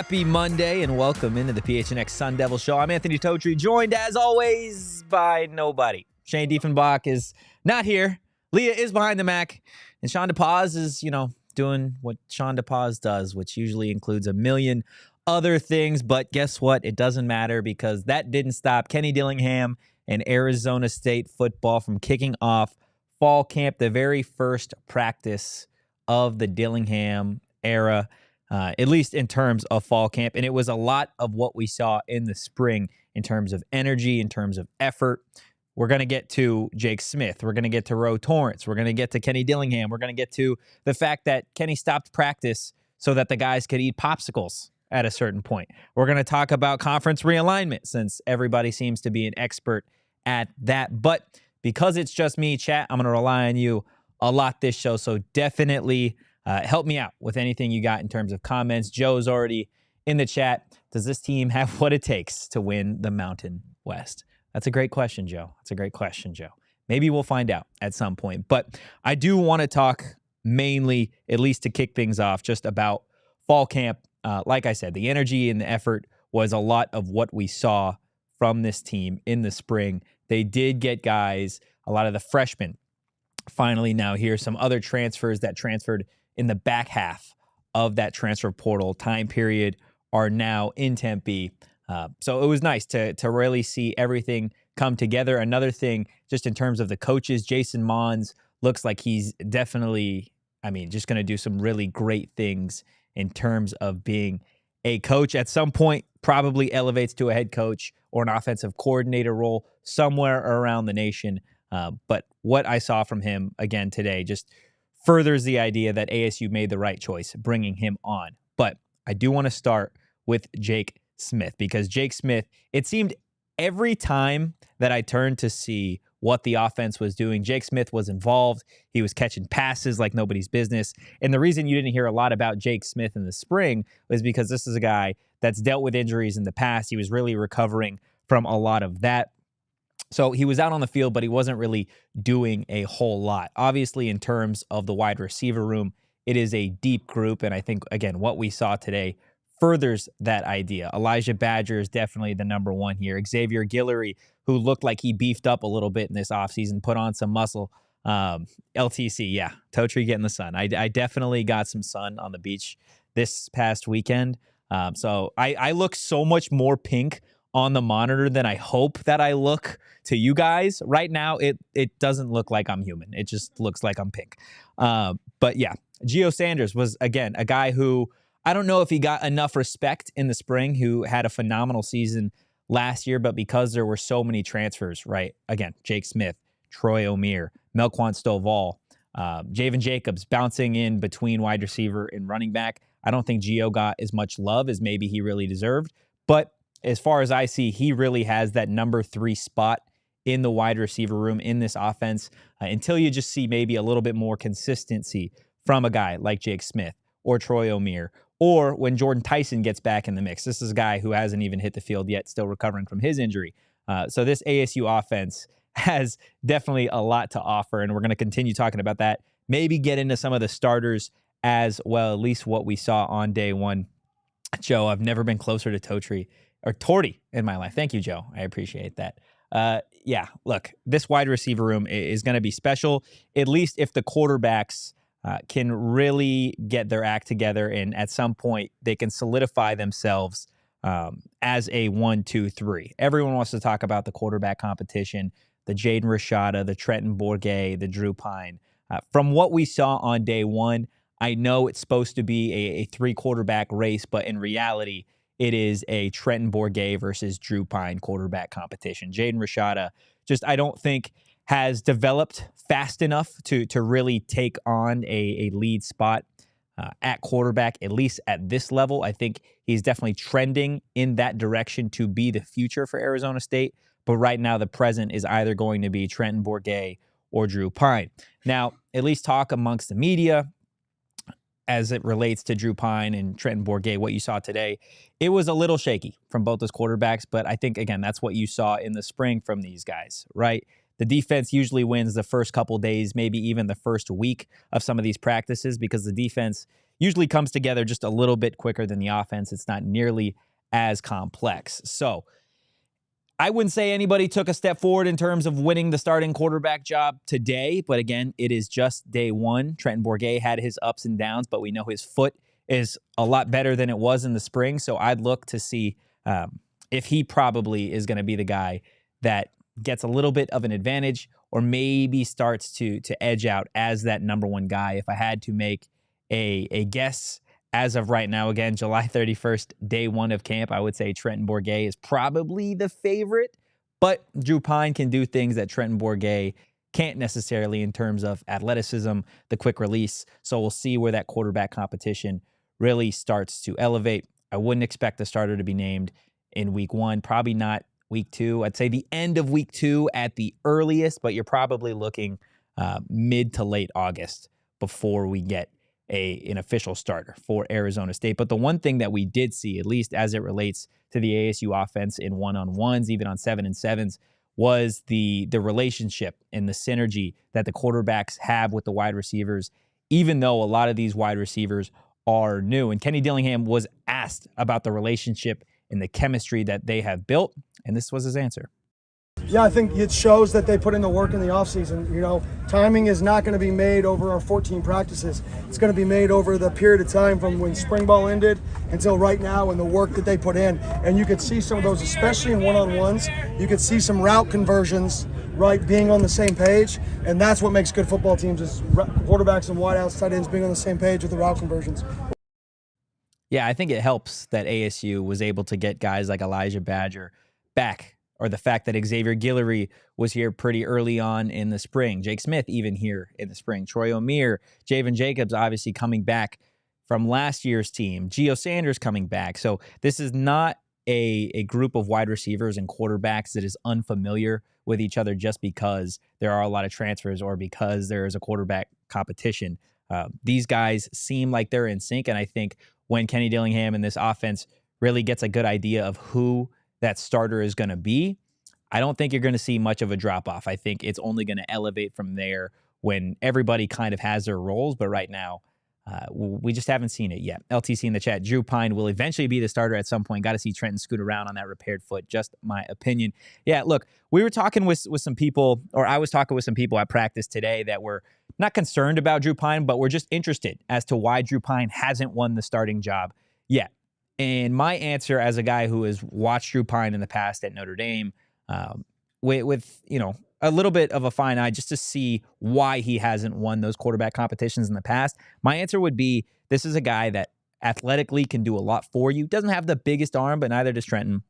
Happy Monday and welcome into the PHNX Sun Devils show. I'm Anthony Totri, joined as always by nobody. Shane Diefenbach is not here. Leah is behind the Mac. And Sean DePaz is, doing what Sean DePaz does, which usually includes a million other things. But guess what? It doesn't matter because that didn't stop Kenny Dillingham and Arizona State football from kicking off fall camp, the very first practice of the Dillingham era. At least in terms of fall camp. And it was a lot of what we saw in the spring in terms of energy, in terms of effort. We're going to get to Jake Smith. We're going to get to Ro Torrence. We're going to get to Kenny Dillingham. We're going to get to the fact that Kenny stopped practice so that the guys could eat popsicles at a certain point. We're going to talk about conference realignment since everybody seems to be an expert at that. But because it's just me, chat, I'm going to rely on you a lot this show. So definitely help me out with anything you got in terms of comments. Joe's already in the chat. Does this team have what it takes to win the Mountain West? That's a great question, Joe. That's a great question, Joe. Maybe we'll find out at some point. But I do want to talk mainly, at least to kick things off, just about fall camp. Like I said, the energy and the effort was a lot of what we saw from this team in the spring. They did get guys, a lot of the freshmen. Finally, now here's some other transfers that transferred in the back half of that transfer portal time period are now in Tempe. So it was nice to really see everything come together. Another thing, just in terms of the coaches, Jason Mons looks like he's definitely, just going to do some really great things in terms of being a coach. At some point, probably elevates to a head coach or an offensive coordinator role somewhere around the nation. But what I saw from him again today just furthers the idea that ASU made the right choice bringing him on. But I do want to start with Jake Smith because Jake Smith, it seemed every time that I turned to see what the offense was doing, Jake Smith was involved. He was catching passes like nobody's business. And the reason you didn't hear a lot about Jake Smith in the spring was because this is a guy that's dealt with injuries in the past. He was really recovering from a lot of that. So he was out on the field, but he wasn't really doing a whole lot. Obviously, in terms of the wide receiver room, it is a deep group. And I think, again, what we saw today furthers that idea. Elijah Badger is definitely the number one here. Xavier Guillory, who looked like he beefed up a little bit in this offseason, put on some muscle. LTC, yeah, Totri getting the sun. I definitely got some sun on the beach this past weekend. So I look so much more pink on the monitor than I hope that I look to you guys. Right now, it doesn't look like I'm human. It just looks like I'm pink. But yeah, Gio Sanders was, again, a guy who I don't know if he got enough respect in the spring, who had a phenomenal season last year, but because there were so many transfers, right? Again, Jake Smith, Troy O'Meara, Melquan Stovall, Javen Jacobs bouncing in between wide receiver and running back. I don't think Gio got as much love as maybe he really deserved, but as far as I see, he really has that number 3 spot in the wide receiver room in this offense until you just see maybe a little bit more consistency from a guy like Jake Smith or Troy O'Meara, or when Jordan Tyson gets back in the mix. This is a guy who hasn't even hit the field yet, still recovering from his injury. So this ASU offense has definitely a lot to offer, and we're going to continue talking about that. Maybe get into some of the starters as well, at least what we saw on day one. Joe, I've never been closer to Torti in my life. Thank you, Joe. I appreciate that. Yeah, look, this wide receiver room is going to be special, at least if the quarterbacks can really get their act together and at some point they can solidify themselves as a 1, 2, 3. Everyone wants to talk about the quarterback competition, the Jaden Rashada, the Trenton Bourguet, the Drew Pyne. From what we saw on day one, I know it's supposed to be a 3-quarterback race, but in reality, it is a Trenton Bourguet versus Drew Pyne quarterback competition. Jaden Rashada I don't think has developed fast enough to really take on a lead spot at quarterback, at least at this level. I think he's definitely trending in that direction to be the future for Arizona State. But right now, the present is either going to be Trenton Bourguet or Drew Pyne. Now, at least talk amongst the media as it relates to Drew Pyne and Trenton Bourguet, what you saw today, it was a little shaky from both those quarterbacks. But I think, again, that's what you saw in the spring from these guys, right? The defense usually wins the first couple days, maybe even the first week of some of these practices, because the defense usually comes together just a little bit quicker than the offense. It's not nearly as complex. So I wouldn't say anybody took a step forward in terms of winning the starting quarterback job today, but again, it is just day one. Trenton Bourguet had his ups and downs, but we know his foot is a lot better than it was in the spring, so I'd look to see if he probably is going to be the guy that gets a little bit of an advantage or maybe starts to edge out as that number one guy. If I had to make a guess as of right now, again, July 31st, day one of camp, I would say Trenton Bourguet is probably the favorite, but Drew Pyne can do things that Trenton Bourguet can't necessarily in terms of athleticism, the quick release. So we'll see where that quarterback competition really starts to elevate. I wouldn't expect the starter to be named in week one, probably not week two. I'd say the end of week two at the earliest, but you're probably looking mid to late August before we get an official starter for Arizona State. But the one thing that we did see, at least as it relates to the ASU offense in one-on-ones, even on 7-and-7s, was the relationship and the synergy that the quarterbacks have with the wide receivers, even though a lot of these wide receivers are new. And Kenny Dillingham was asked about the relationship and the chemistry that they have built, and this was his answer. Yeah, I think it shows that they put in the work in the offseason. You know, timing is not going to be made over our 14 practices. It's going to be made over the period of time from when spring ball ended until right now and the work that they put in. And you could see some of those, especially in one-on-ones. You could see some route conversions, right, being on the same page. And that's what makes good football teams is quarterbacks and wideouts, tight ends being on the same page with the route conversions. Yeah, I think it helps that ASU was able to get guys like Elijah Badger back, or the fact that Xavier Guillory was here pretty early on in the spring. Jake Smith even here in the spring. Troy O'Meara, Javen Jacobs obviously coming back from last year's team. Gio Sanders coming back. So this is not a group of wide receivers and quarterbacks that is unfamiliar with each other just because there are a lot of transfers or because there is a quarterback competition. These guys seem like they're in sync, and I think when Kenny Dillingham and this offense really gets a good idea of who that starter is going to be, I don't think you're going to see much of a drop-off. I think it's only going to elevate from there when everybody kind of has their roles, but right now, we just haven't seen it yet. LTC in the chat, Drew Pyne will eventually be the starter at some point. Got to see Trenton scoot around on that repaired foot. Just my opinion. Yeah, look, we were talking with some people, or I was talking with some people at practice today that were not concerned about Drew Pyne, but were just interested as to why Drew Pyne hasn't won the starting job yet. And my answer, as a guy who has watched Drew Pyne in the past at Notre Dame, with you know, a little bit of a fine eye just to see why he hasn't won those quarterback competitions in the past, my answer would be this is a guy that athletically can do a lot for you. Doesn't have the biggest arm, but neither does Trenton.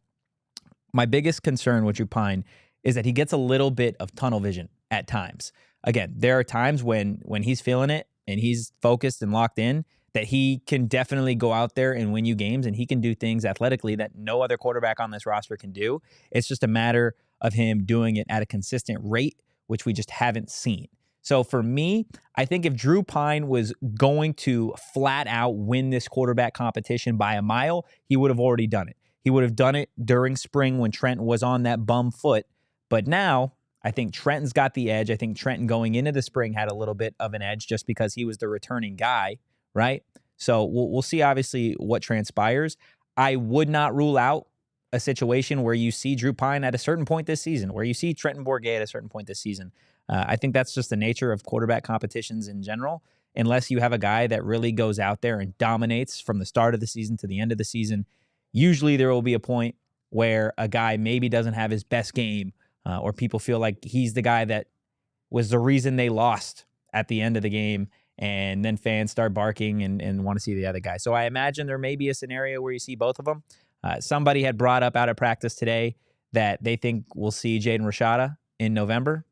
My biggest concern with Drew Pyne is that he gets a little bit of tunnel vision at times. Again, there are times when he's feeling it and he's focused and locked in that he can definitely go out there and win you games, and he can do things athletically that no other quarterback on this roster can do. It's just a matter of him doing it at a consistent rate, which we just haven't seen. So for me, I think if Drew Pyne was going to flat out win this quarterback competition by a mile, he would have already done it. He would have done it during spring when Trenton was on that bum foot. But now I think Trenton's got the edge. I think Trenton going into the spring had a little bit of an edge just because he was the returning guy, right? So we'll see obviously what transpires. I would not rule out a situation where you see Drew Pyne at a certain point this season, where you see Trenton Bourguet at a certain point this season. I think that's just the nature of quarterback competitions in general. Unless you have a guy that really goes out there and dominates from the start of the season to the end of the season, usually there will be a point where a guy maybe doesn't have his best game, or people feel like he's the guy that was the reason they lost at the end of the game, and then fans start barking and want to see the other guy. So I imagine there may be a scenario where you see both of them. Somebody had brought up out of practice today that they think we'll see Jaden Rashada in November.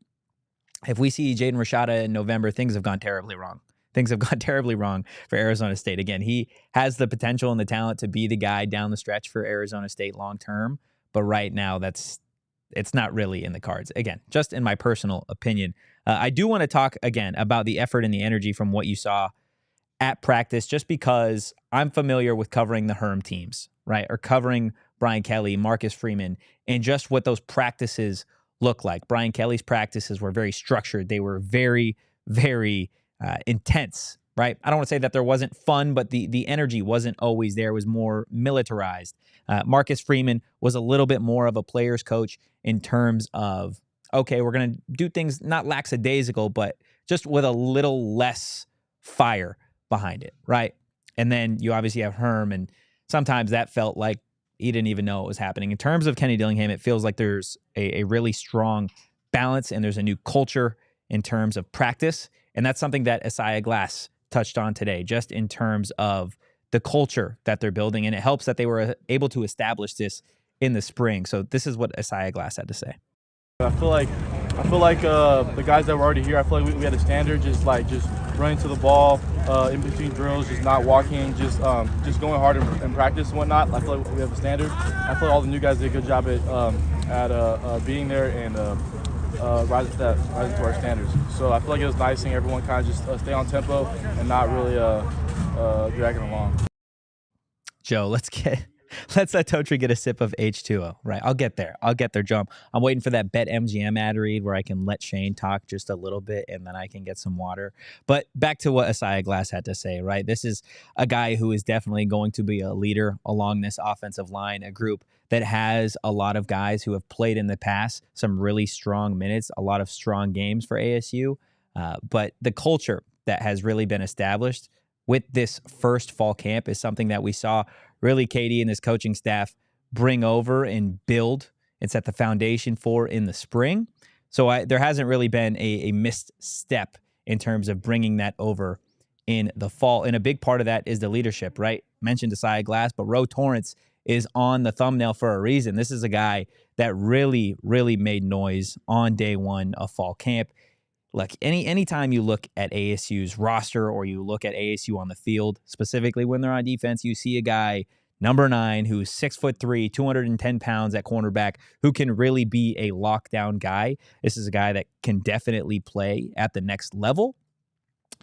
If we see Jaden Rashada in November, things have gone terribly wrong. Things have gone terribly wrong for Arizona State. Again, he has the potential and the talent to be the guy down the stretch for Arizona State long term, but right now it's not really in the cards. Again, just in my personal opinion. I do want to talk again about the effort and the energy from what you saw at practice, just because I'm familiar with covering the Herm teams, right? Or covering Brian Kelly, Marcus Freeman, and just what those practices look like. Brian Kelly's practices were very structured. They were very, very intense right? I don't want to say that there wasn't fun, but the energy wasn't always there. It was more militarized. Marcus Freeman was a little bit more of a player's coach in terms of, okay, we're going to do things not lackadaisical, but just with a little less fire behind it, right? And then you obviously have Herm, and sometimes that felt like he didn't even know what was happening. In terms of Kenny Dillingham, it feels like there's a really strong balance, and there's a new culture in terms of practice. And that's something that Isaiah Glass touched on today, just in terms of the culture that they're building. And it helps that they were able to establish this in the spring. So this is what Isaiah Glass had to say. I feel like the guys that were already here, I feel like we had a standard, just running to the ball in between drills, just not walking, just going hard in practice and whatnot. I feel like we have a standard. I feel like all the new guys did a good job at being there and rising to our standards. So I feel like it was nice seeing everyone kind of just stay on tempo and not really dragging along. Joe, let's let Totri get a sip of H2O. Right, I'll get there, Joe. I'm waiting for that BetMGM ad read where I can let Shane talk just a little bit and then I can get some water. But back to what Isaiah Glass had to say, right? This is a guy who is definitely going to be a leader along this offensive line, a group that has a lot of guys who have played in the past, some really strong minutes, a lot of strong games for ASU. But the culture that has really been established with this first fall camp is something that we saw really Katie and this coaching staff bring over and build and set the foundation for in the spring. So there hasn't really been a missed step in terms of bringing that over in the fall. And a big part of that is the leadership, right? Mentioned Isaiah Glass, but Ro Torrence is on the thumbnail for a reason. This is a guy that really, really made noise on day one of fall camp. Look, anytime you look at ASU's roster or you look at ASU on the field, specifically when they're on defense, you see a guy, number 9, who's 6'3", 210 pounds at cornerback, who can really be a lockdown guy. This is a guy that can definitely play at the next level.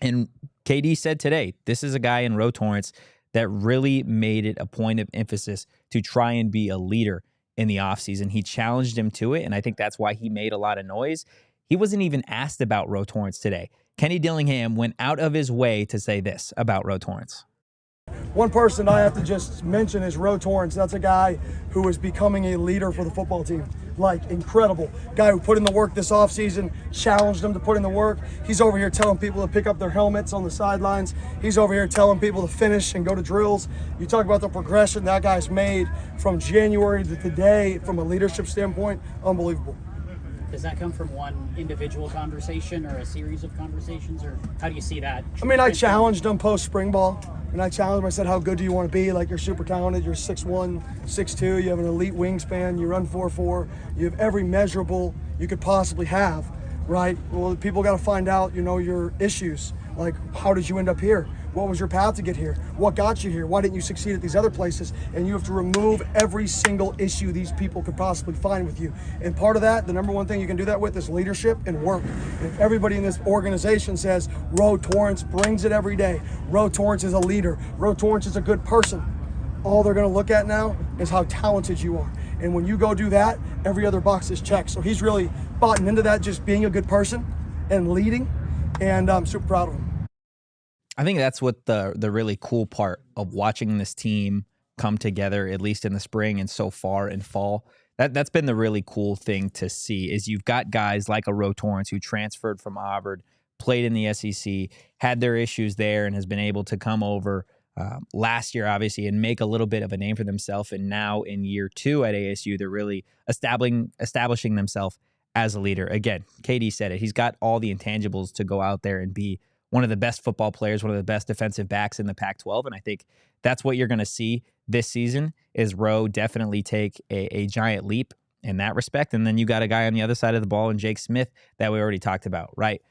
And KD said today, this is a guy in Ro Torrence that really made it a point of emphasis to try and be a leader in the offseason. He challenged him to it, and I think that's why he made a lot of noise. He wasn't even asked about Ro Torrence today. Kenny Dillingham went out of his way to say this about Ro Torrence. One person I have to just mention is Ro Torrence. That's a guy who is becoming a leader for the football team. Like, incredible. Guy who put in the work this offseason, challenged them to put in the work. He's over here telling people to pick up their helmets on the sidelines. He's over here telling people to finish and go to drills. You talk about the progression that guy's made from January to today from a leadership standpoint, unbelievable. Does that come from one individual conversation or a series of conversations, or how do you see that? I mean, I challenged him post spring ball, and I challenged him. I said, how good do you want to be? Like, you're super talented. You're 6'1", 6'2". You have an elite wingspan. You run 4.4. You have every measurable you could possibly have, right? Well, people got to find out, your issues. Like, how did you end up here? What was your path to get here? What got you here? Why didn't you succeed at these other places? And you have to remove every single issue these people could possibly find with you. And part of that, the number one thing you can do that with is leadership and work. And if everybody in this organization says, Ro Torrence brings it every day, Ro Torrence is a leader, Ro Torrence is a good person, all they're going to look at now is how talented you are. And when you go do that, every other box is checked. So he's really bought into that, just being a good person and leading. And I'm super proud of him. I think that's what the really cool part of watching this team come together, at least in the spring and so far in fall. That's been the really cool thing to see is you've got guys like a Ro Torrence who transferred from Auburn, played in the SEC, had their issues there, and has been able to come over last year, obviously, and make a little bit of a name for themselves. And now in year 2 at ASU, they're really establishing themselves as a leader. Again, KD said it. He's got all the intangibles to go out there and be one of the best football players, one of the best defensive backs in the Pac-12. And I think that's what you're going to see this season is Ro definitely take a giant leap in that respect. And then you got a guy on the other side of the ball in Jake Smith that we already talked about, right?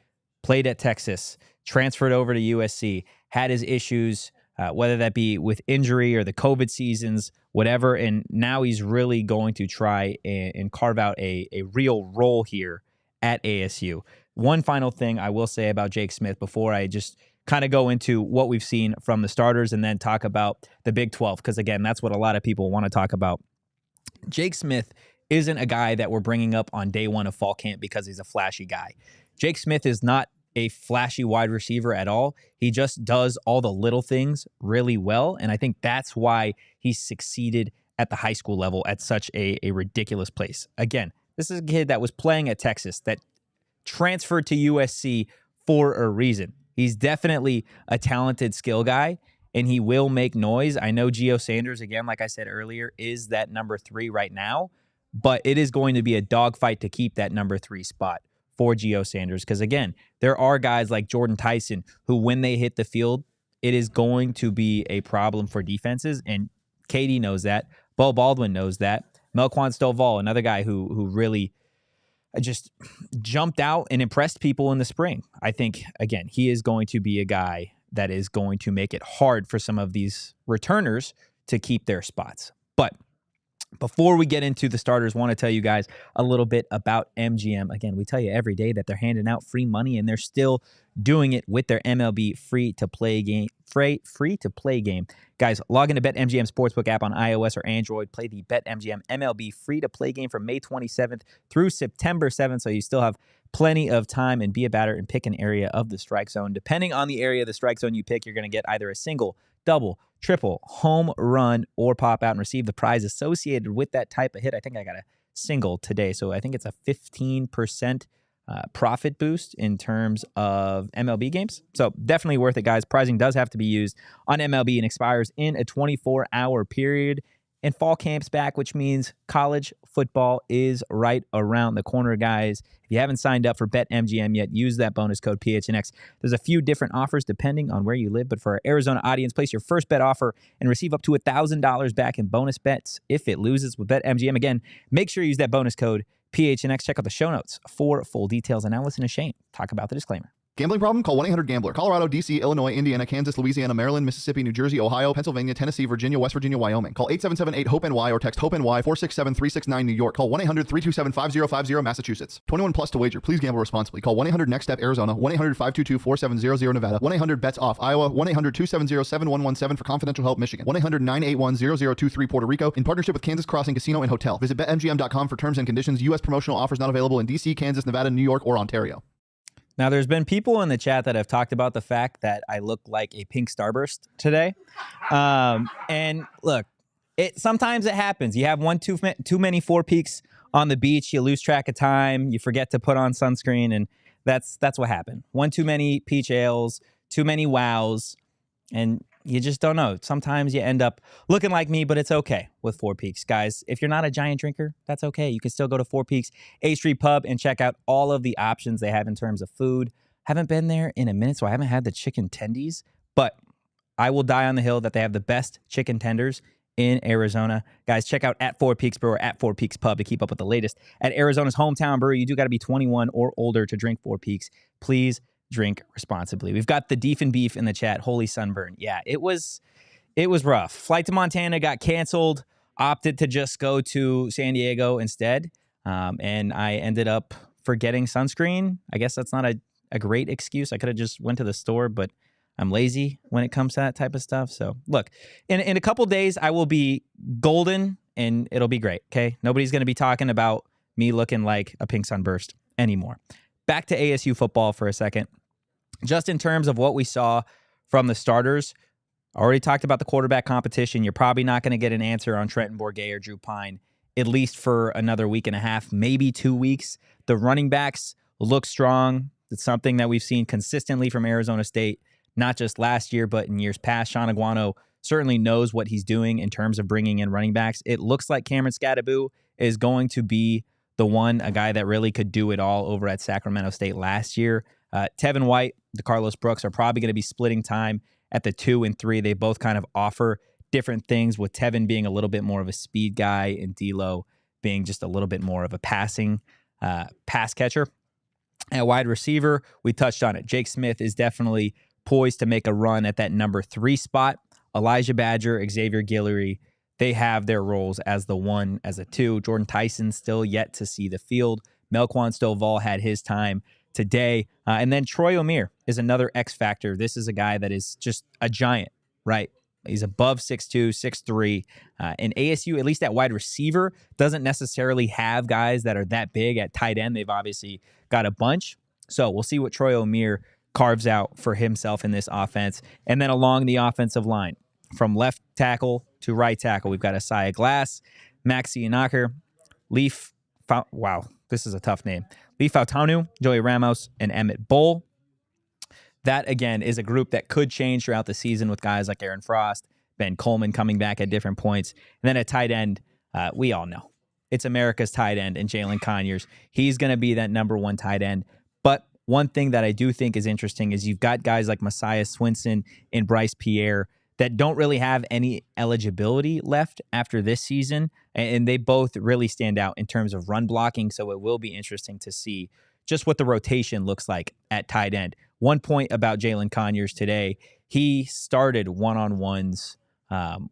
Played at Texas, transferred over to USC, had his issues, whether that be with injury or the COVID seasons, whatever. And now he's really going to try and carve out a real role here at ASU. One final thing I will say about Jake Smith before I just kind of go into what we've seen from the starters and then talk about the Big 12, because, again, that's what a lot of people want to talk about. Jake Smith isn't a guy that we're bringing up on day one of fall camp because he's a flashy guy. Jake Smith is not a flashy wide receiver at all. He just does all the little things really well. And I think that's why he succeeded at the high school level at such a ridiculous place. Again, this is a kid that was playing at Texas that transferred to USC for a reason. He's definitely a talented skill guy, and he will make noise. I know Gio Sanders, again, like I said earlier, is that number 3 right now, but it is going to be a dogfight to keep that number 3 spot for Gio Sanders. Because, again, there are guys like Jordan Tyson who, when they hit the field, it is going to be a problem for defenses, and Katie knows that. Bo Baldwin knows that. Melquan Stovall, another guy who really just jumped out and impressed people in the spring. I think, again, he is going to be a guy that is going to make it hard for some of these returners to keep their spots. But before we get into the starters, I want to tell you guys a little bit about MGM. Again, we tell you every day that they're handing out free money, and they're still doing it with their MLB free-to-play game. Free-to-play game. Guys, log into BetMGM Sportsbook app on iOS or Android. Play the BetMGM MLB free-to-play game from May 27th through September 7th, so you still have plenty of time, and be a batter and pick an area of the strike zone. Depending on the area of the strike zone you pick, you're going to get either a single, double, triple, home run, or pop out and receive the prize associated with that type of hit. I think I got a single today, so I think it's a 15% profit boost in terms of MLB games. So definitely worth it, guys. Pricing does have to be used on MLB and expires in a 24-hour period. And fall camp's back, which means college football is right around the corner, guys. If you haven't signed up for BetMGM yet, use that bonus code PHNX. There's a few different offers depending on where you live, but for our Arizona audience, place your first bet offer and receive up to $1,000 back in bonus bets if it loses with BetMGM. Again, make sure you use that bonus code PHNX. Check out the show notes for full details. And now listen to Shane talk about the disclaimer. Gambling problem? Call 1-800-GAMBLER. Colorado, D.C., Illinois, Indiana, Kansas, Louisiana, Maryland, Mississippi, New Jersey, Ohio, Pennsylvania, Tennessee, Virginia, West Virginia, Wyoming. Call 877-8-HOPE-NY or text HOPE-NY 467-369 New York. Call 1-800-327-5050 Massachusetts. 21 plus to wager. Please gamble responsibly. Call 1-800-NEXT-STEP Arizona. 1-800-522-4700 Nevada. 1-800-BETS-OFF Iowa. 1-800-270-7117 for confidential help Michigan. 1-800-981-0023 Puerto Rico. In partnership with Kansas Crossing Casino and Hotel. Visit BetMGM.com for terms and conditions. U.S. promotional offers not available in D.C., Kansas, Nevada, New York, or Ontario. Now, there's been people in the chat that have talked about the fact that I look like a pink starburst today. And look, sometimes it happens. You have too many Four Peaks on the beach. You lose track of time. You forget to put on sunscreen, and that's what happened. One too many peach ales, too many wows, and you just don't know. Sometimes you end up looking like me, but it's okay with Four Peaks. Guys, if you're not a giant drinker, that's okay. You can still go to Four Peaks A Street Pub and check out all of the options they have in terms of food. Haven't been there in a minute, so I haven't had the chicken tendies, but I will die on the hill that they have the best chicken tenders in Arizona. Guys, check out at Four Peaks Brew or at Four Peaks Pub to keep up with the latest. At Arizona's hometown brewery, you do got to be 21 or older to drink Four Peaks. Please drink responsibly. We've got the Deef and Beef in the chat. Holy sunburn. Yeah, it was rough. Flight to Montana got canceled. Opted to just go to San Diego instead. And I ended up forgetting sunscreen. I guess that's not a great excuse. I could have just went to the store, but I'm lazy when it comes to that type of stuff. So look, in a couple days, I will be golden and it'll be great. Okay. Nobody's going to be talking about me looking like a pink sunburst anymore. Back to ASU football for a second. Just in terms of what we saw from the starters, I already talked about the quarterback competition. You're probably not going to get an answer on Trenton, Bourguet, or Drew Pyne, at least for another week and a half, maybe 2 weeks. The running backs look strong. It's something that we've seen consistently from Arizona State, not just last year, but in years past. Sean Aguano certainly knows what he's doing in terms of bringing in running backs. It looks like Cameron Scadaboo is going to be the one, a guy that really could do it all over at Sacramento State last year. Tevin White, DeCarlos Brooks are probably going to be splitting time at the 2 and 3. They both kind of offer different things, with Tevin being a little bit more of a speed guy and D'Lo being just a little bit more of a passing pass catcher. At wide receiver, we touched on it. Jake Smith is definitely poised to make a run at that number 3 spot. Elijah Badger, Xavier Guillory, they have their roles as the 1, as a 2. Jordan Tyson still yet to see the field. Melquan Stovall had his time today. And then Troy O'Meara is another X factor. This is a guy that is just a giant, right? He's above 6'2", 6'3". And ASU, at least at wide receiver, doesn't necessarily have guys that are that big. At tight end, they've obviously got a bunch. So we'll see what Troy O'Meara carves out for himself in this offense. And then along the offensive line, from left tackle to right tackle, we've got Asaya Glass, Max Ianaker, wow, this is a tough name. Leaf Fautanu, Joey Ramos, and Emmett Bull. That, again, is a group that could change throughout the season with guys like Aaron Frost, Ben Coleman coming back at different points. And then at tight end, we all know. It's America's tight end and Jalen Conyers. He's going to be that number one tight end. But one thing that I do think is interesting is you've got guys like Messiah Swinson and Bryce Pierre that don't really have any eligibility left after this season. And they both really stand out in terms of run blocking. So it will be interesting to see just what the rotation looks like at tight end. One point about Jalen Conyers today, he started one-on-ones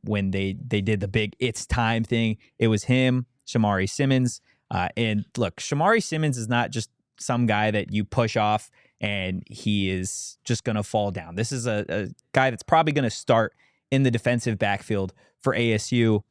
when they did the big it's time thing. It was him, Shamari Simmons. And look, Shamari Simmons is not just some guy that you push off and he is just going to fall down. This is a guy that's probably going to start in the defensive backfield for ASU.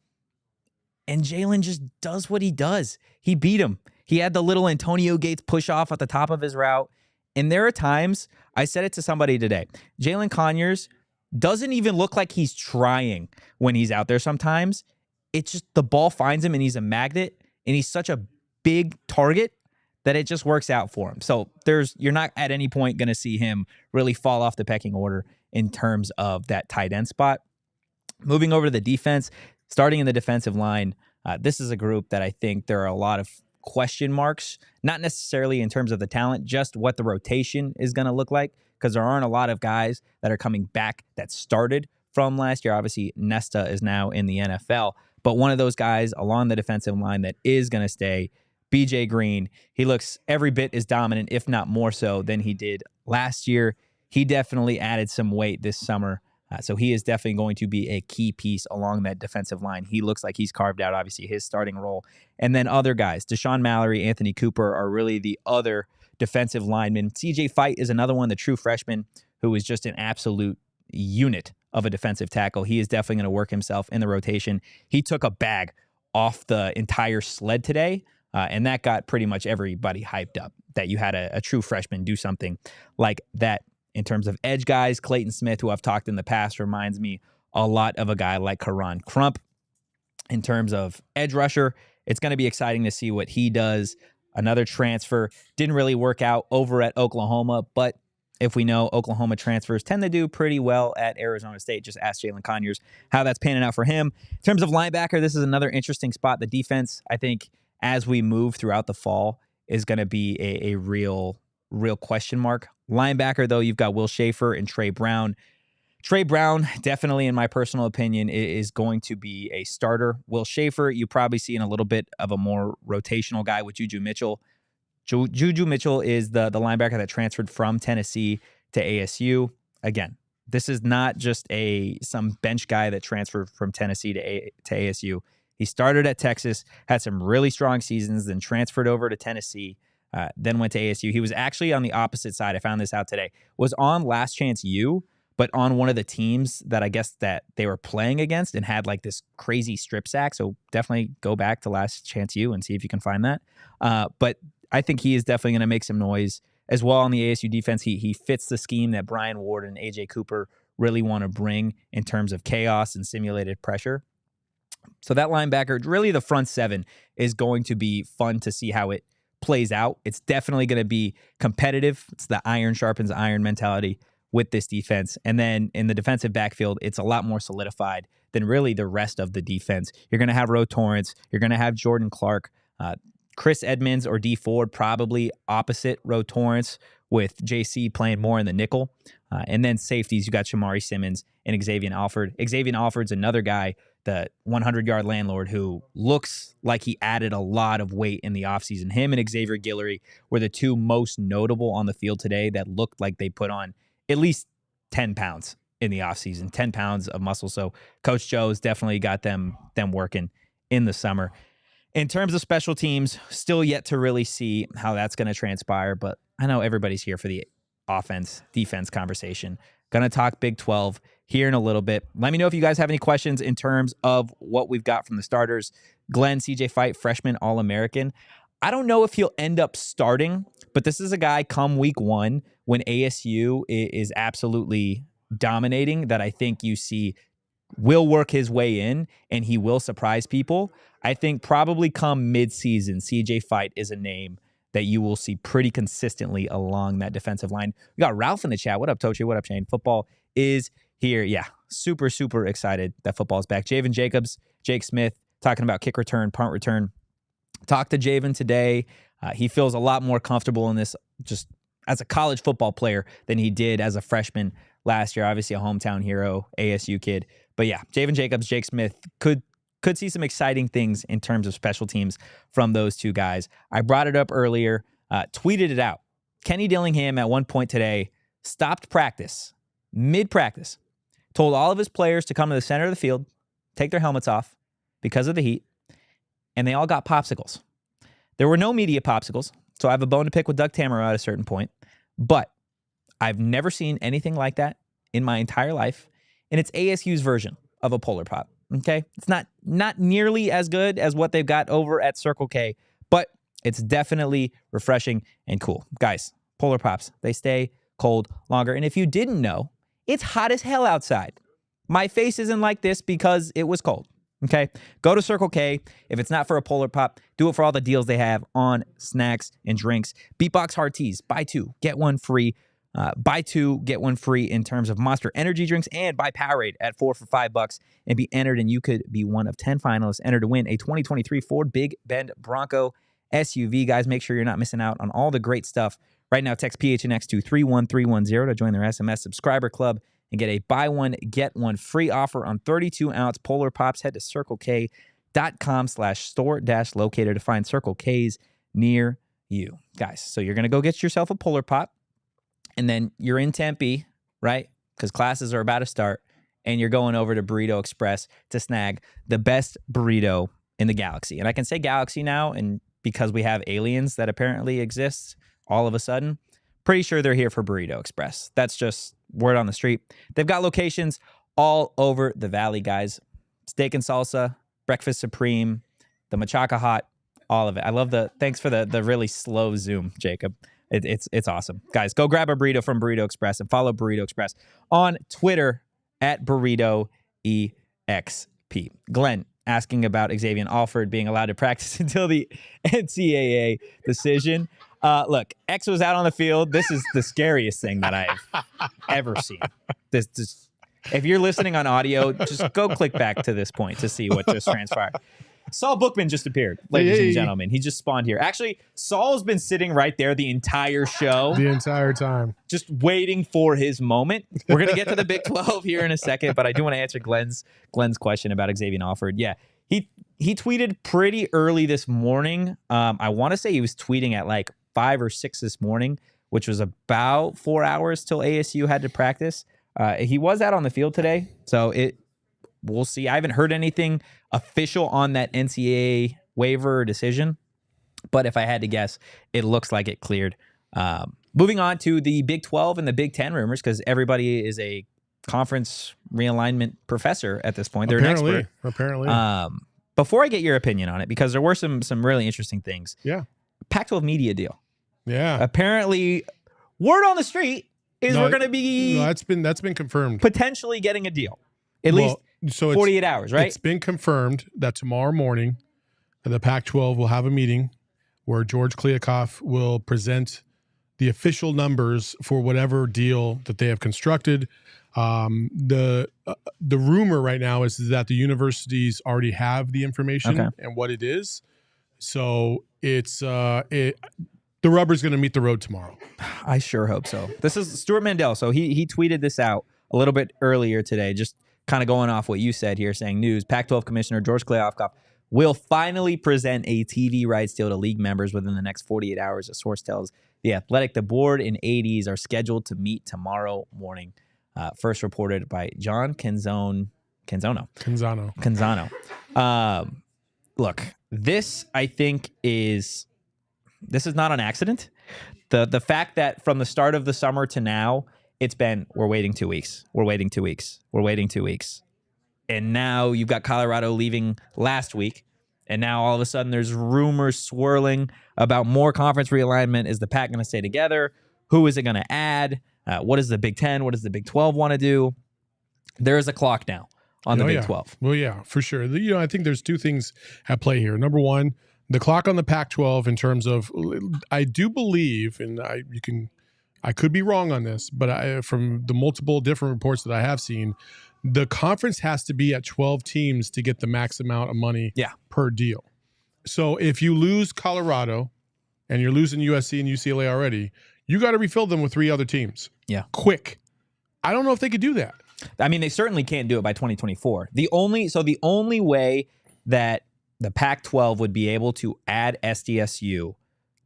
And Jalen just does what he does. He beat him. He had the little Antonio Gates push off at the top of his route. And there are times, I said it to somebody today, Jalen Conyers doesn't even look like he's trying when he's out there sometimes. It's just the ball finds him and he's a magnet and he's such a big target that it just works out for him. So you're not at any point going to see him really fall off the pecking order in terms of that tight end spot. Moving over to the defense, starting in the defensive line, this is a group that I think there are a lot of question marks, not necessarily in terms of the talent, just what the rotation is going to look like, because there aren't a lot of guys that are coming back that started from last year. Obviously, Nesta is now in the NFL, but one of those guys along the defensive line that is going to stay, BJ Green, he looks every bit as dominant, if not more so, than he did last year. He definitely added some weight this summer. So he is definitely going to be a key piece along that defensive line. He looks like he's carved out, obviously, his starting role. And then other guys, Deshaun Mallory, Anthony Cooper are really the other defensive linemen. CJ Fight is another one, the true freshman, who is just an absolute unit of a defensive tackle. He is definitely going to work himself in the rotation. He took a bag off the entire sled today, and that got pretty much everybody hyped up that you had a true freshman do something like that. In terms of edge guys, Clayton Smith, who I've talked in the past, reminds me a lot of a guy like Karan Crump. In terms of edge rusher, it's going to be exciting to see what he does. Another transfer. Didn't really work out over at Oklahoma, but if we know, Oklahoma transfers tend to do pretty well at Arizona State. Just ask Jalen Conyers how that's panning out for him. In terms of linebacker, this is another interesting spot. The defense, I think, as we move throughout the fall, is going to be a real question mark. Linebacker, though, you've got Will Schaefer and Trey Brown. Trey Brown, definitely, in my personal opinion, is going to be a starter. Will Schaefer, you probably see in a little bit of a more rotational guy with Juju Mitchell. Juju Mitchell is the linebacker that transferred from Tennessee to ASU. Again, this is not just some bench guy that transferred from Tennessee to ASU. He started at Texas, had some really strong seasons, then transferred over to Tennessee. Then went to ASU. He was actually on the opposite side. I found this out today. Was on Last Chance U, but on one of the teams that I guess that they were playing against and had like this crazy strip sack. So definitely go back to Last Chance U and see if you can find that. But I think he is definitely going to make some noise as well on the ASU defense. He fits the scheme that Brian Ward and AJ Cooper really want to bring in terms of chaos and simulated pressure. So that linebacker, really the front seven, is going to be fun to see how it plays out. It's definitely going to be competitive. It's the iron sharpens iron mentality with this defense. And then in the defensive backfield, it's a lot more solidified than really the rest of the defense. You're going to have Ro Torrence. You're going to have Jordan Clark. Chris Edmonds or D Ford probably opposite Ro Torrence, with JC playing more in the nickel. And then safeties, you got Shamari Simmons and Xavier Alford. Xavier Alford's another guy, the 100-yard landlord, who looks like he added a lot of weight in the offseason. Him and Xavier Guillory were the two most notable on the field today that looked like they put on at least 10 pounds in the offseason, 10 pounds of muscle. So Coach Joe's definitely got them working in the summer. In terms of special teams, still yet to really see how that's going to transpire, but I know everybody's here for the offense-defense conversation. Going to talk Big 12 here in a little bit. Let me know if you guys have any questions in terms of what we've got from the starters. Glenn, CJ Fight, freshman All-American. I don't know if he'll end up starting, But this is a guy come week 1 when ASU is absolutely dominating that I think you see will work his way in and he will surprise people. I think probably come mid-season, CJ Fight is a name that you will see pretty consistently along that defensive line. We got Ralph in the chat. What up, Totri? What up, Shane? Football is here. Yeah, super, super excited that football is back. Javen Jacobs, Jake Smith, talking about kick return, punt return. Talked to Javen today. He feels a lot more comfortable in this just as a college football player than he did as a freshman last year. Obviously a hometown hero, ASU kid. But yeah, Javen Jacobs, Jake Smith could see some exciting things in terms of special teams from those two guys. I brought it up earlier, tweeted it out. Kenny Dillingham at one point today stopped practice, mid-practice, told all of his players to come to the center of the field, take their helmets off because of the heat, and they all got popsicles. There were no media popsicles, so I have a bone to pick with Doug Tamara at a certain point, but I've never seen anything like that in my entire life, and it's ASU's version of a Polar Pop, okay? It's not nearly as good as what they've got over at Circle K, but it's definitely refreshing and cool. Guys, Polar Pops, they stay cold longer, and if you didn't know, it's hot as hell outside. My face isn't like this because it was cold. Okay, go to Circle K. If it's not for a Polar Pop, do it for all the deals they have on snacks and drinks. Beatbox Hard Teas, buy 2, get 1 free. Buy 2, get 1 free in terms of Monster Energy drinks, and buy Powerade at 4 for $5 and be entered, and you could be one of 10 finalists entered to win a 2023 Ford Big Bend Bronco SUV. Guys, make sure you're not missing out on all the great stuff. Right now, text PHNX to 31310 to join their SMS subscriber club and get a buy 1, get 1 free offer on 32-ounce Polar Pops. Head to circlek.com/store-locator to find Circle K's near you. Guys, so you're going to go get yourself a Polar Pop, and then you're in Tempe, right? Because classes are about to start, and you're going over to Burrito Express to snag the best burrito in the galaxy. And I can say galaxy now, and because we have aliens that apparently exist all of a sudden, pretty sure they're here for Burrito Express. That's just word on the street. They've got locations all over the valley, guys. Steak and salsa, breakfast supreme, the machaca hot, all of it. I love thanks for the really slow zoom, Jacob. It's awesome. Guys, go grab a burrito from Burrito Express and follow Burrito Express on Twitter at Burrito EXP. Glenn asking about Xavier Alford being allowed to practice until the NCAA decision. Look, X was out on the field. This is the scariest thing that I've ever seen. This, if you're listening on audio, just go click back to this point to see what just transpired. Saul Bookman just appeared, ladies and gentlemen. He just spawned here. Actually, Saul's been sitting right there the entire show. The entire time. Just waiting for his moment. We're going to get to the Big 12 here in a second, but I do want to answer Glenn's question about Xavier Alford. Yeah, he tweeted pretty early this morning. I want to say he was tweeting at like 5 or 6 this morning, which was about 4 hours till ASU had to practice. He was out on the field today, so we'll see. I haven't heard anything official on that NCAA waiver decision, but if I had to guess, it looks like it cleared. Moving on to the Big 12 and the Big 10 rumors, because everybody is a conference realignment professor at this point. They're an expert. Apparently. Before I get your opinion on it, because there were some really interesting things. Yeah. Pac-12 media deal. Yeah. Apparently, word on the street is we're going to be that's been confirmed. Potentially getting a deal. At least 48 hours, right? It's been confirmed that tomorrow morning, the Pac-12 will have a meeting where George Kliavkoff will present the official numbers for whatever deal that they have constructed. The rumor right now is that the universities already have the information and what it is. So it's the rubber's going to meet the road tomorrow. I sure hope so. This is Stuart Mandel. So he tweeted this out a little bit earlier today, just kind of going off what you said here, saying news. Pac-12 Commissioner George Kliavkoff will finally present a TV rights deal to league members within the next 48 hours. A source tells The Athletic. The board and ADs are scheduled to meet tomorrow morning. First reported by John Canzano. Look, this I think is not an accident. The fact that from the start of the summer to now, it's been, we're waiting 2 weeks. We're waiting 2 weeks. We're waiting 2 weeks. And now you've got Colorado leaving last week. And now all of a sudden there's rumors swirling about more conference realignment. Is the Pac going to stay together? Who is it going to add? What does the Big 10, what does the Big 12 want to do? There is a clock now on the Big 12. Well, yeah, for sure. I think there's two things at play here. Number one, the clock on the Pac-12 in terms of, I do believe, and I could be wrong on this, but from the multiple different reports that I have seen, the conference has to be at 12 teams to get the max amount of money per deal. So if you lose Colorado and you're losing USC and UCLA already, you got to refill them with 3 other teams. Yeah. Quick. I don't know if they could do that. I mean, they certainly can't do it by 2024. The only way that the Pac-12 would be able to add SDSU,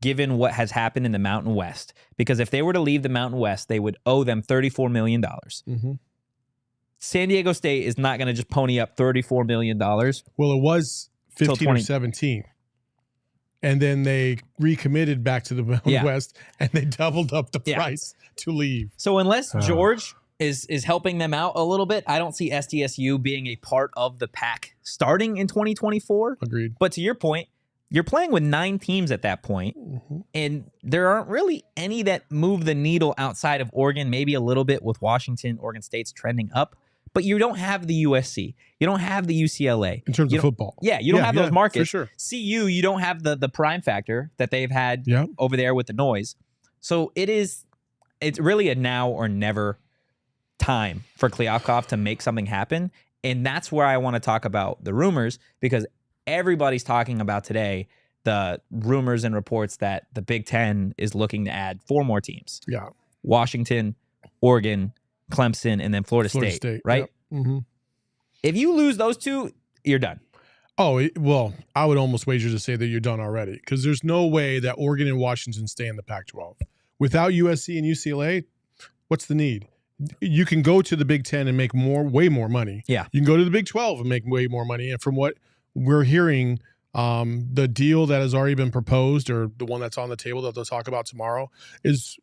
given what has happened in the Mountain West, because if they were to leave the Mountain West, they would owe them $34 million. Mm-hmm. San Diego State is not going to just pony up $34 million. Well, it was 15 or 17. And then they recommitted back to the Mountain West, and they doubled up the price to leave. So unless George is helping them out a little bit, I don't see SDSU being a part of the Pac starting in 2024. Agreed. But to your point, you're playing with 9 teams at that point, and there aren't really any that move the needle outside of Oregon, maybe a little bit with Washington. Oregon State's trending up, but you don't have the USC. You don't have the UCLA. In terms of football. Yeah, you don't have those markets. For sure. CU, you don't have the prime factor that they've had over there with the noise. So it's really a now or never time for Kliavkoff to make something happen. And that's where I want to talk about the rumors, because everybody's talking about today the rumors and reports that the Big Ten is looking to add 4 more teams. Yeah. Washington, Oregon, Clemson, and then Florida State, right? Yep. Mm-hmm. If you lose those 2, you're done. Oh, well, I would almost wager to say that you're done already, because there's no way that Oregon and Washington stay in the Pac-12. Without USC and UCLA, what's the need? You can go to the Big Ten and make way more money. Yeah. You can go to the Big 12 and make way more money. And from what we're hearing, the deal that has already been proposed, or the one that's on the table that they'll talk about tomorrow, is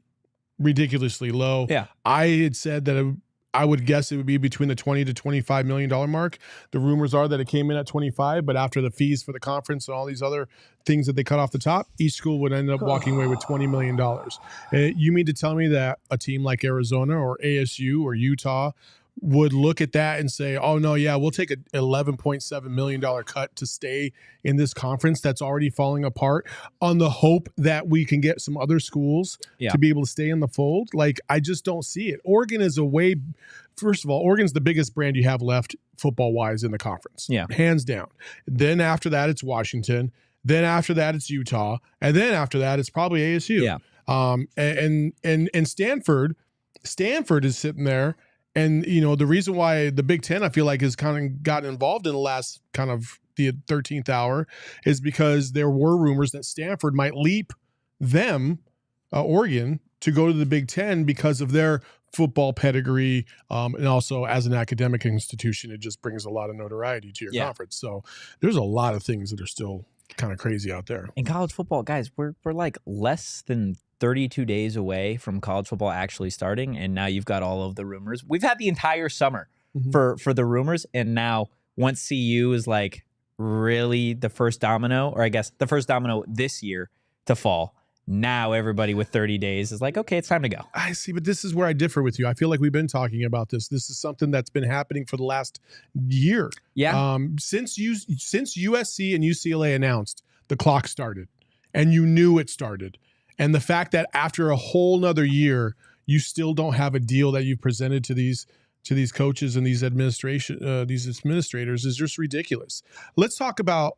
ridiculously low. Yeah. I had said that I would guess it would be between the $20 to $25 million mark. The rumors are that it came in at 25, but after the fees for the conference and all these other things that they cut off the top, each school would end up walking away with $20 million. You mean to tell me that a team like Arizona or ASU or Utah would look at that and say, oh, no, yeah, we'll take an $11.7 million cut to stay in this conference that's already falling apart on the hope that we can get some other schools to be able to stay in the fold? Like, I just don't see it. Oregon is first of all, Oregon's the biggest brand you have left football-wise in the conference. Yeah. Hands down. Then after that, it's Washington. Then after that, it's Utah. And then after that, it's probably ASU. Yeah. And Stanford is sitting there. And, the reason why the Big Ten, I feel like, has kind of gotten involved in the last kind of the 13th hour is because there were rumors that Stanford might leap them, Oregon, to go to the Big Ten because of their football pedigree. And also, as an academic institution, it just brings a lot of notoriety to your conference. So there's a lot of things that are still kind of crazy out there. In college football, guys, we're like less than 32 days away from college football actually starting, and now you've got all of the rumors. We've had the entire summer for the rumors, and now once CU is like really the first domino, or I guess the first domino this year to fall, now everybody with 30 days is like, okay, it's time to go. I see, but this is where I differ with you. I feel like we've been talking about this. This is something that's been happening for the last year. Yeah. Since USC and UCLA announced, the clock started, and you knew it started. And the fact that after a whole nother year, you still don't have a deal that you've presented to these coaches and these administrators is just ridiculous. Let's talk about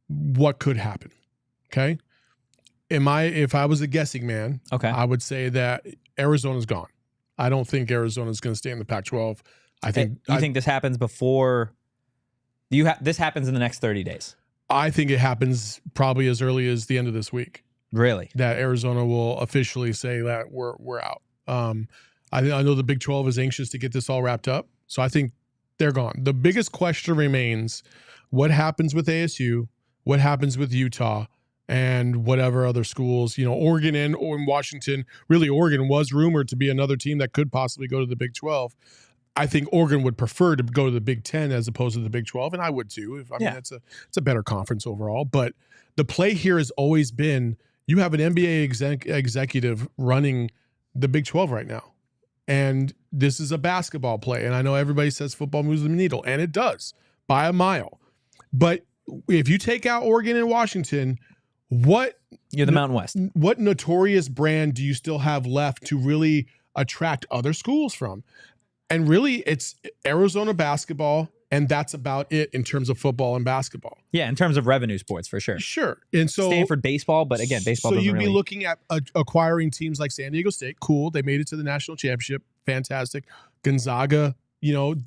what could happen. Okay. If I was a guessing man, I would say that Arizona's gone. I don't think Arizona's going to stay in the Pac-12. I think you think this happens before this happens in the next 30 days. I think it happens probably as early as the end of this week. Really? That Arizona will officially say that we're out. I know the Big 12 is anxious to get this all wrapped up, so I think they're gone. The biggest question remains: what happens with ASU? What happens with Utah? And whatever other schools, Oregon and Washington. Really, Oregon was rumored to be another team that could possibly go to the Big 12. I think Oregon would prefer to go to the Big Ten as opposed to the Big 12, and I would too. I mean, it's a better conference overall. But the play here has always been you have an NBA executive running the Big 12 right now, and this is a basketball play. And I know everybody says football moves the needle, and it does by a mile. But if you take out Oregon and Washington, you're the Mountain West. What notorious brand do you still have left to really attract other schools from? And really, it's Arizona basketball, and that's about it in terms of football and basketball. Yeah, in terms of revenue sports, for sure. Sure. And so Stanford baseball, but again, baseball so doesn't you'd be really... looking at acquiring teams like San Diego State. Cool. They made it to the national championship. Fantastic. Gonzaga,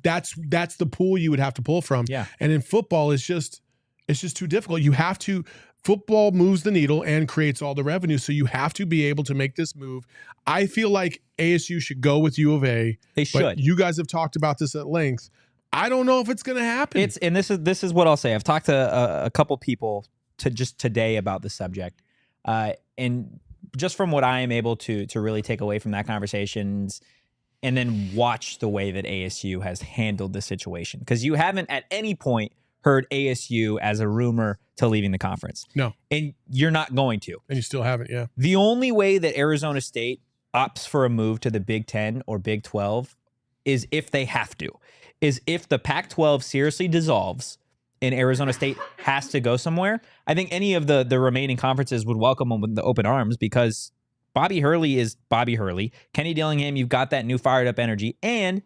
that's the pool you would have to pull from. Yeah. And in football, it's just too difficult. You have to... Football moves the needle and creates all the revenue, so you have to be able to make this move. I feel like ASU should go with U of A. They should. But you guys have talked about this at length. I don't know if it's going to happen. And this is what I'll say. I've talked to a couple people just today about the subject, and just from what I am able to really take away from that conversations, and then watch the way that ASU has handled the situation, because you haven't at any point heard ASU as a rumor to leaving the conference. No. And you're not going to. And you still haven't, yeah. The only way that Arizona State opts for a move to the Big 10 or Big 12 is if they have to. Is if the Pac-12 seriously dissolves and Arizona State has to go somewhere. I think any of the remaining conferences would welcome them with the open arms, because Bobby Hurley is Bobby Hurley. Kenny Dillingham, you've got that new fired up energy, and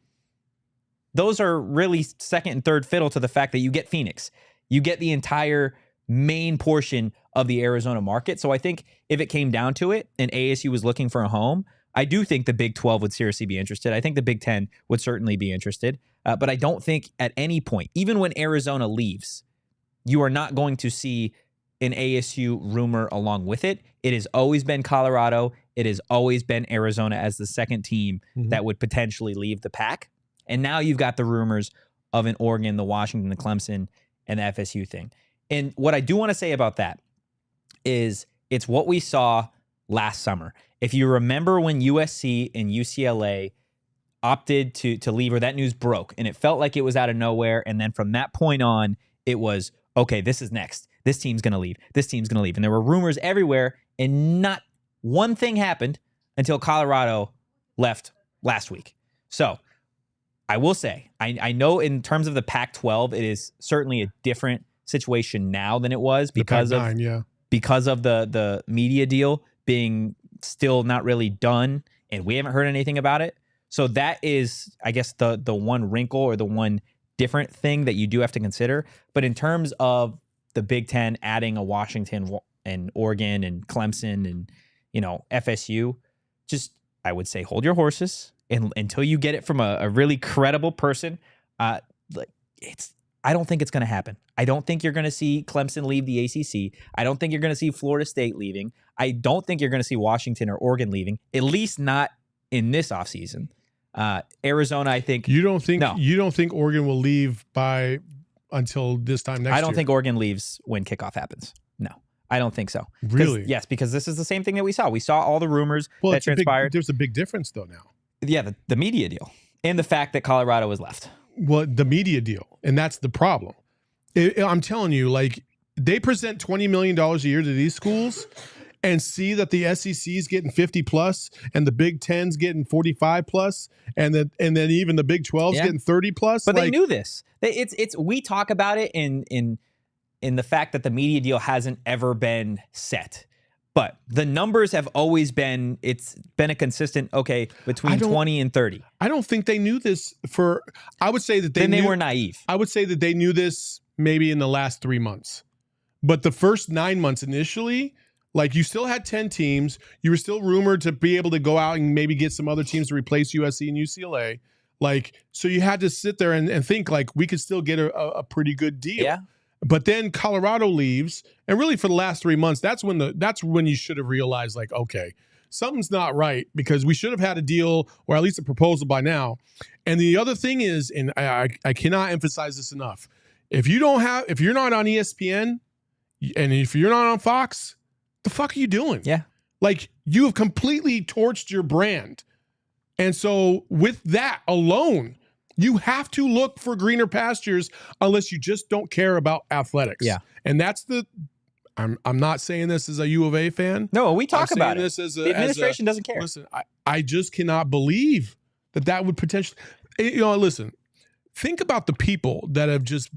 those are really second and third fiddle to the fact that you get Phoenix. You get the entire main portion of the Arizona market. So I think if it came down to it and ASU was looking for a home, I do think the Big 12 would seriously be interested. I think the Big 10 would certainly be interested. But I don't think at any point, even when Arizona leaves, you are not going to see an ASU rumor along with it. It has always been Colorado. It has always been Arizona as the second team that would potentially leave the pack. And now you've got the rumors of an Oregon, the Washington, the Clemson, and the FSU thing. And what I do want to say about that is it's what we saw last summer. If you remember when USC and UCLA opted to leave, or that news broke, and it felt like it was out of nowhere. And then from that point on, it was, okay, this is next. This team's going to leave. This team's going to leave. And there were rumors everywhere, and not one thing happened until Colorado left last week. So I will say, I know in terms of the Pac-12, it is certainly a different situation now than it was because of the media deal being still not really done, and we haven't heard anything about it. So that is, I guess, the one wrinkle or the one different thing that you do have to consider. But in terms of the Big Ten adding a Washington and Oregon and Clemson and FSU, just I would say hold your horses. And until you get it from a really credible person, I don't think it's going to happen. I don't think you're going to see Clemson leave the ACC. I don't think you're going to see Florida State leaving. I don't think you're going to see Washington or Oregon leaving, at least not in this offseason. Arizona, I think. You don't think Oregon will leave until this time next year? I don't think Oregon leaves when kickoff happens. No. I don't think so. Really? Yes, because this is the same thing that we saw. We saw all the rumors that transpired. There's a big difference, though, now. Yeah, the media deal and the fact that Colorado was left. Well, the media deal, and that's the problem. I'm telling you, like, they present $20 million a year to these schools and see that the SEC is getting 50 plus and the Big 10's getting 45 plus and then even the Big 12's getting 30 plus. But they knew this. We talk about it in the fact that the media deal hasn't ever been set. But the numbers have always been, it's been a consistent, between 20 and 30. I don't think they knew this I would say that they were naive. I would say that they knew this maybe in the last 3 months. But the first 9 months initially, like, you still had 10 teams. You were still rumored to be able to go out and maybe get some other teams to replace USC and UCLA. Like, so you had to sit there and think, like, we could still get a pretty good deal. Yeah. But then Colorado leaves, and really for the last 3 months, that's when you should have realized, like, okay, something's not right, because we should have had a deal or at least a proposal by now. And the other thing is, and I cannot emphasize this enough, if you're not on ESPN and if you're not on Fox, the fuck are you doing? Yeah. Like, you have completely torched your brand. And so with that alone, You have to look for greener pastures unless you just don't care about athletics. Yeah. And that's I'm not saying this as a U of A fan. No, we talk about it. This as The administration doesn't care. Listen, I just cannot believe that would potentially, listen, think about the people that have just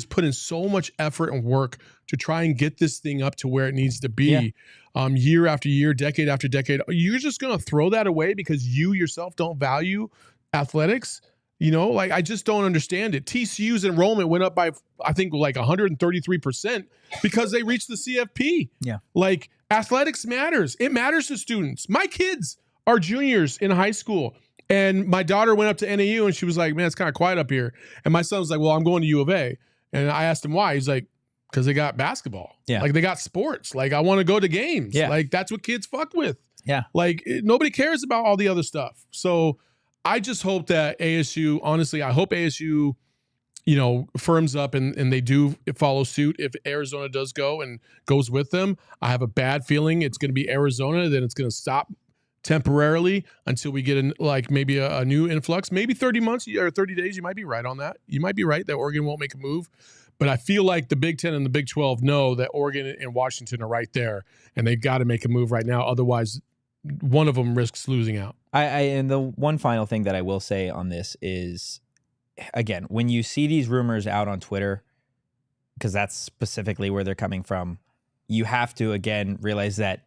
put in so much effort and work to try and get this thing up to where it needs to be, year after year, decade after decade. You're just going to throw that away because you yourself don't value athletics? I just don't understand it. TCU's enrollment went up by, I think, like 133% because they reached the CFP. Yeah. Like, athletics matters. It matters to students. My kids are juniors in high school. And my daughter went up to NAU and she was like, man, it's kind of quiet up here. And my son was like, well, I'm going to U of A. And I asked him why. He's like, because they got basketball. Yeah. Like, they got sports. Like, I want to go to games. Yeah. Like, that's what kids fuck with. Yeah. Like, nobody cares about all the other stuff. So I just hope that ASU, honestly, I hope ASU, firms up and they do follow suit. If Arizona does go and goes with them, I have a bad feeling it's going to be Arizona. Then it's going to stop temporarily until we get maybe a new influx, maybe 30 months or 30 days. You might be right on that. You might be right that Oregon won't make a move. But I feel like the Big Ten and the Big 12 know that Oregon and Washington are right there, and they've got to make a move right now. Otherwise, one of them risks losing out. And the one final thing that I will say on this is, again, when you see these rumors out on Twitter, because that's specifically where they're coming from, you have to, again, realize that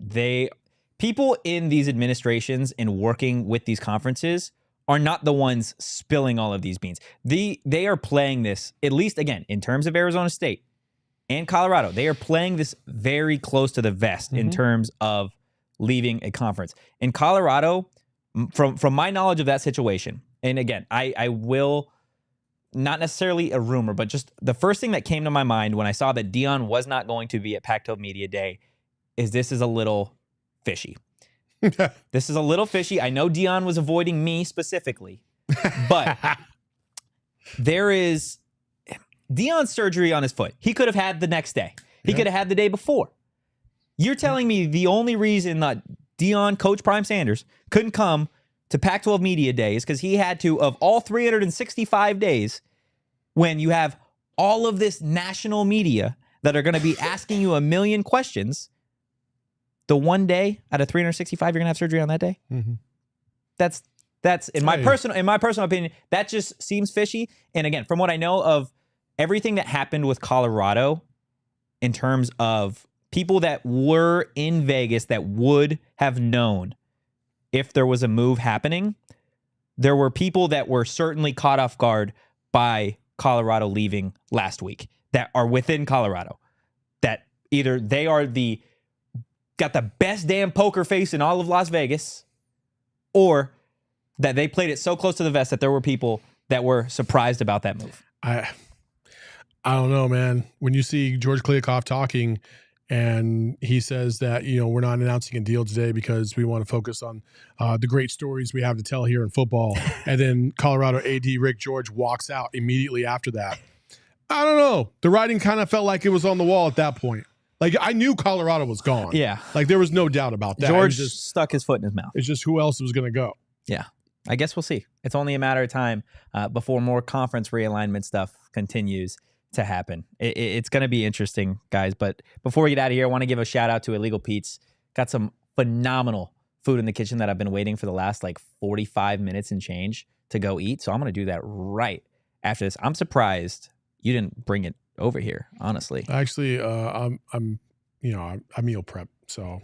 people in these administrations and working with these conferences are not the ones spilling all of these beans. They are playing this, at least, again, in terms of Arizona State and Colorado, they are playing this very close to the vest in terms of leaving a conference. In Colorado, from my knowledge of that situation, and again, I will, not necessarily a rumor, but just the first thing that came to my mind when I saw that Dion was not going to be at Pac-12 Media Day is this is a little fishy. This is a little fishy. I know Dion was avoiding me specifically, but there is Dion's surgery on his foot. He could have had the next day. He could have had the day before. You're telling me the only reason that Dion, Coach Prime Sanders, couldn't come to Pac-12 Media Day is because he had to, of all 365 days, when you have all of this national media that are going to be asking you a million questions, the one day out of 365 you're going to have surgery on that day? Mm-hmm. That's in my personal opinion, that just seems fishy. And again, from what I know of everything that happened with Colorado in terms of people that were in Vegas that would have known if there was a move happening, there were people that were certainly caught off guard by Colorado leaving last week that are within Colorado, that either they are got the best damn poker face in all of Las Vegas, or that they played it so close to the vest that there were people that were surprised about that move. I don't know, man. When you see George Kliavkoff talking and he says that, we're not announcing a deal today because we want to focus on the great stories we have to tell here in football. And then Colorado AD Rick George walks out immediately after that. I don't know. The writing kind of felt like it was on the wall at that point. Like, I knew Colorado was gone. Yeah. Like, there was no doubt about that. George just stuck his foot in his mouth. It's just who else was going to go. Yeah. I guess we'll see. It's only a matter of time before more conference realignment stuff continues to happen. It's going to be interesting, guys. But before we get out of here, I want to give a shout out to Illegal Pete's. Got some phenomenal food in the kitchen that I've been waiting for the last 45 minutes and change to go eat. So I'm going to do that right after this. I'm surprised you didn't bring it over here, honestly. Actually, I meal prep, so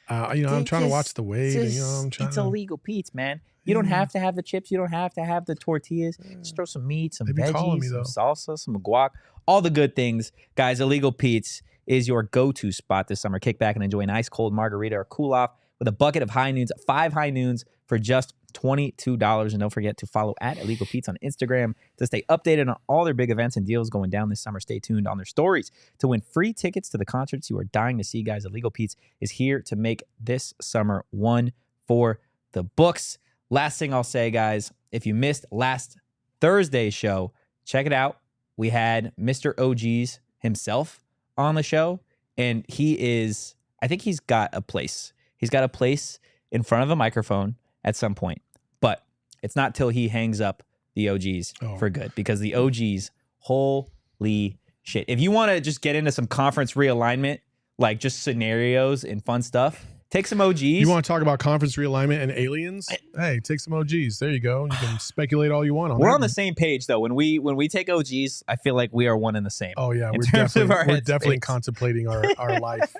I'm trying to watch the weight. It's Illegal Pete's, man. You don't have to have the chips. You don't have to have the tortillas. Just throw some meat, some veggies, some salsa, some guac, all the good things. Guys, Illegal Pete's is your go-to spot this summer. Kick back and enjoy an ice cold margarita or cool off with a bucket of high noons, 5 high noons for just $22. And don't forget to follow at Illegal Pete's on Instagram to stay updated on all their big events and deals going down this summer. Stay tuned on their stories to win free tickets to the concerts you are dying to see, guys. Illegal Pete's is here to make this summer one for the books. Last thing I'll say, guys, if you missed last Thursday's show, check it out. We had Mr. OG's himself on the show, and I think he's got a place. He's got a place in front of a microphone at some point. But It's not till he hangs up the OGs for good, because the OGs, holy shit. If you want to just get into some conference realignment, like just scenarios and fun stuff, take some OGs. You want to talk about conference realignment and aliens? Hey, take some OGs. There you go. You can speculate all you want on. We're on the same page though. When we take OGs, I feel like we are one and the same. Oh yeah, in we're terms of our definitely headspace. contemplating our life.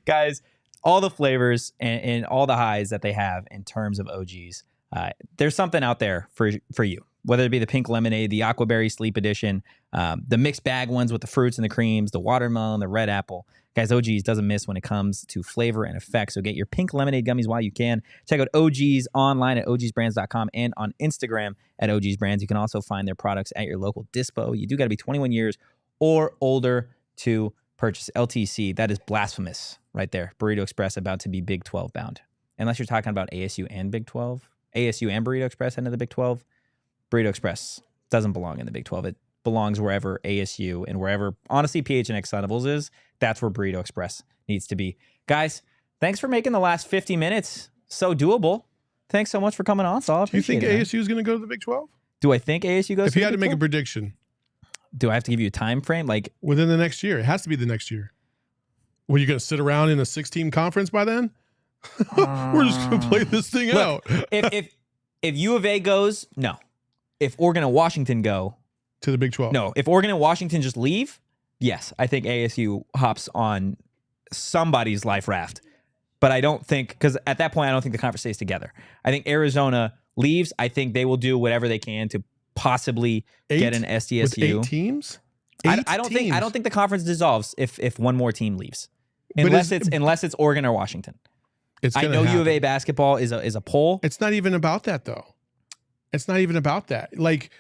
Guys, all the flavors and all the highs that they have in terms of OGs. There's something out there for you, whether it be the pink lemonade, the aquaberry sleep edition, the mixed bag ones with the fruits and the creams, the watermelon, the red apple. Guys, OGs doesn't miss when it comes to flavor and effect. So get your pink lemonade gummies while you can. Check out OGs online at ogsbrands.com and on Instagram at ogsbrands. You can also find their products at your local dispo. You do got to be 21 years or older to purchase. LTC, that is blasphemous right there. Burrito Express about to be Big 12 bound. Unless you're talking about ASU and Big 12. ASU and Burrito Express into the Big 12. Burrito Express doesn't belong in the Big 12. It belongs wherever ASU and wherever, honestly, PHNX Sun Devils is. That's where Burrito Express needs to be. Guys, thanks for making the last 50 minutes so doable. Thanks so much for coming on, Saul. Do you think ASU is going to go to the Big 12? Do I think ASU goes? If you had to make a prediction, do I have to give you a time frame? Like within the next year, it has to be the next year. Were you going to sit around in a 6-team conference by then? We're just going to play this thing out. if U of A goes, no. If Oregon and Washington go to the Big 12, no. If Oregon and Washington just leave, yes, I think ASU hops on somebody's life raft. But I don't think, because at that point, I don't think the conference stays together. I think Arizona leaves. I think they will do whatever they can to possibly get an SDSU. With 8 teams? I don't think the conference dissolves if one more team leaves, unless it's Oregon or Washington. I know U of A basketball is a poll. It's not even about that though. It's not even about that. Like,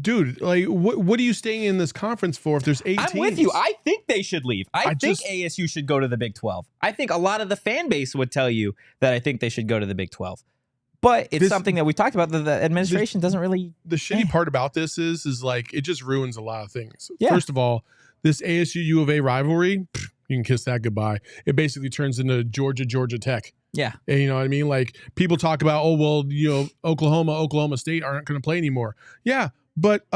dude, like what are you staying in this conference for if there's 8 teams? I'm with you. I think they should leave. I think ASU should go to the Big 12. I think a lot of the fan base would tell you that I think they should go to the Big 12. But it's something that we talked about that the administration doesn't really. The shitty part about this is like it just ruins a lot of things. Yeah. First of all, this ASU U of A rivalry, you can kiss that goodbye. It basically turns into Georgia Tech. Yeah. And you know what I mean? Like people talk about, oh, well, you know, Oklahoma State aren't going to play anymore. Yeah. But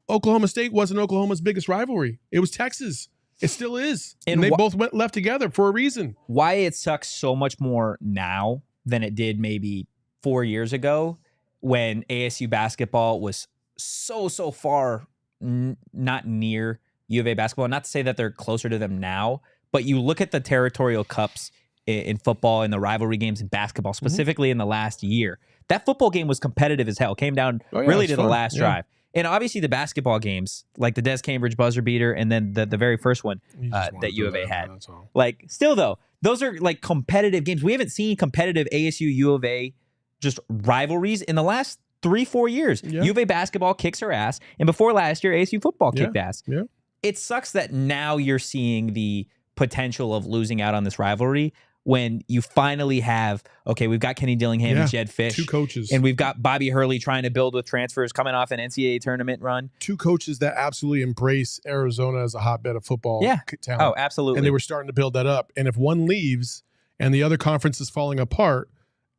Oklahoma State wasn't Oklahoma's biggest rivalry. It was Texas. It still is. And they both left together for a reason. Why it sucks so much more now than it did maybe 4 years ago when ASU basketball was so far not near U of A basketball. Not to say that they're closer to them now, but you look at the territorial cups in football and the rivalry games in basketball, specifically in the last year. That football game was competitive as hell. Came down really to the last drive. And obviously the basketball games, like the Des Cambridge buzzer beater and then the very first one that U of A had. Like, still, though, those are like competitive games. We haven't seen competitive ASU U of A just rivalries in the last 3-4 years. Yeah. U of A basketball kicks her ass. And before last year, ASU football kicked ass. Yeah. It sucks that now you're seeing the potential of losing out on this rivalry when you finally have, okay, we've got Kenny Dillingham and Jed Fish. 2 coaches. And we've got Bobby Hurley trying to build with transfers coming off an NCAA tournament run. 2 coaches that absolutely embrace Arizona as a hotbed of football talent. Oh, absolutely. And they were starting to build that up. And if one leaves and the other conference is falling apart,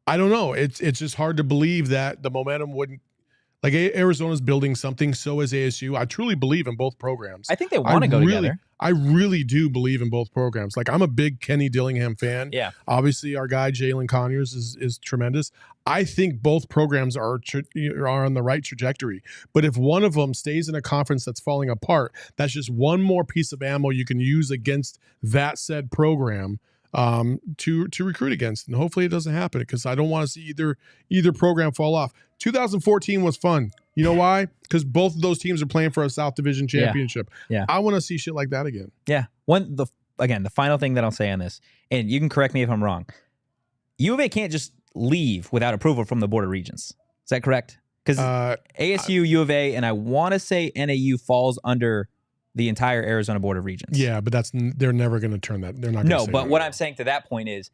I don't know. It's just hard to believe that the momentum wouldn't. Like Arizona's building something, so is ASU. I truly believe in both programs. I think they want to go together. I really do believe in both programs. Like I'm a big Kenny Dillingham fan. Yeah. Obviously, our guy Jalen Conyers is tremendous. I think both programs are on the right trajectory. But if one of them stays in a conference that's falling apart, that's just one more piece of ammo you can use against that said program to recruit against. And hopefully it doesn't happen because I don't want to see either program fall off. 2014 was fun. You know why? Because both of those teams are playing for a South Division championship. Yeah. I want to see shit like that again. Yeah. The final thing that I'll say on this, and you can correct me if I'm wrong, U of A can't just leave without approval from the Board of Regents. Is that correct? Because ASU, U of A, and I want to say NAU falls under the entire Arizona Board of Regents. Yeah, but they're never going to turn that. They're not. No, but what I'm saying to that point is,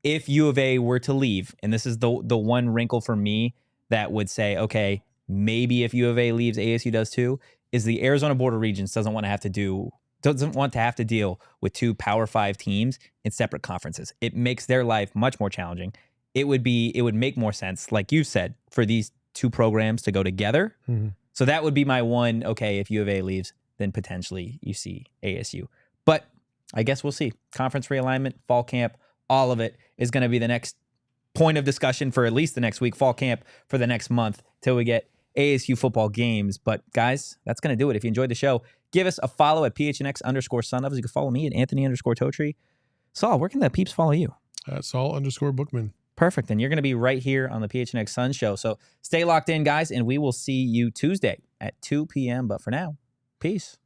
if U of A were to leave, and this is the one wrinkle for me that would say, okay, maybe if U of A leaves, ASU does too, is the Arizona Board of Regents doesn't want to have to deal with 2 Power 5 teams in separate conferences. It makes their life much more challenging. It would make more sense, like you said, for these two programs to go together. Mhm. So that would be my one, okay, if U of A leaves, then potentially you see ASU. But I guess we'll see. Conference realignment, fall camp, all of it is going to be the next point of discussion for at least the next week, fall camp for the next month till we get ASU football games. But guys, that's going to do it. If you enjoyed the show, give us a follow at PHNX_Sun Devils. You can follow me at Anthony_Totri. Saul, where can the peeps follow you? At Saul_Bookman. Perfect. And you're going to be right here on the PHNX Sun Show. So stay locked in, guys, and we will see you Tuesday at 2 p.m. But for now, peace.